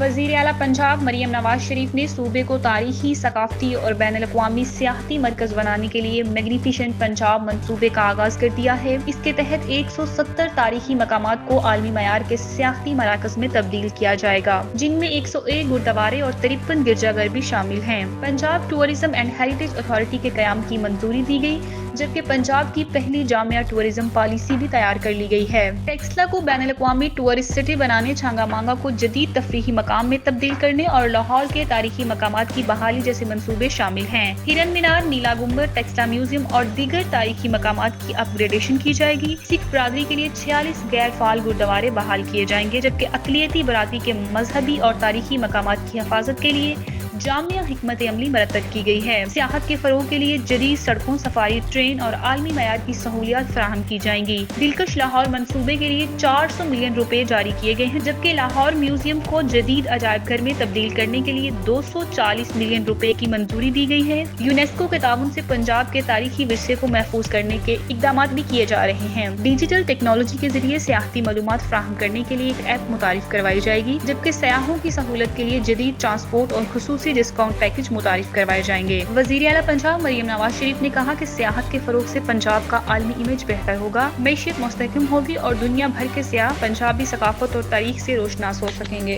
वज़ीर आला पंजाब मरियम नवाज शरीफ ने सूबे को तारीखी, सकाफती और बैनुल-अक़वामी सियाहती मरकज़ बनाने के लिए मैग्निफिसेंट पंजाब मंसूबे का आगाज़ कर दिया है। इसके तहत 170 तारीखी मकामात को आलमी मयार के सियाहती मराकज़ में तब्दील किया जाएगा, जिनमें 101 गुरुद्वारे और 53 गिरजाघर भी शामिल हैं। Punjab tourism and heritage authority के क़याम की मंजूरी दी गई, जबकि पंजाब की पहली जामिया टूरिज्म पॉलिसी भी तैयार कर ली गई है। टेक्सला को बैनुल-अक़वामी टूरिस्ट सिटी बनाने, छांगा मांगा को जदीद तफरीही मकाम में तब्दील करने और लाहौर के तारीखी मकामात की बहाली जैसे मंसूबे शामिल हैं। हिरन मीनार, नीला गुंबद, टेक्सला म्यूजियम और दीगर तारीखी मकामात की अपग्रेडेशन की जाएगी। सिख बरादरी के लिए 46 गैर फाल गुरुद्वारे बहाल किए जाएंगे, जबकि अक़लियती बरादरी के मजहबी और तारीखी मकामात की हिफाजत के लिए जामिया हिकमत अमली मरतब की गई है। सियाहत के फरोग के लिए जदीद सड़कों, सफारी ट्रेन और आलमी मयार की सहूलियात फराहम की जाएंगी। दिलकश लाहौर मंसूबे के लिए 400 मिलियन रुपए जारी किए गए हैं, जबकि लाहौर म्यूजियम को जदीद अजायब घर में तब्दील करने के लिए 240 मिलियन रुपए की मंजूरी दी गई है। यूनेस्को के ताउन से पंजाब के तारीखी विरसे को महफूज करने के इकदाम भी किए जा रहे हैं। डिजिटल टेक्नोलॉजी के जरिए सियाहती मालूमात फराहम करने के लिए एक ऐप मुतारिफ करवाई जाएगी, जबकि सयाहों की सहूलत के लिए जदीद ट्रांसपोर्ट और खुसूसी डिस्काउंट पैकेज मुतारिफ करवाए जाएंगे। वज़ीर आला पंजाब मरियम नवाज शरीफ ने कहा कि सियाहत के फरोग से पंजाब का आलमी इमेज बेहतर होगा, मैशियत मुस्तहकम होगी और दुनिया भर के सियाह पंजाबी सकाफत और तारीख से रोशनास हो सकेंगे।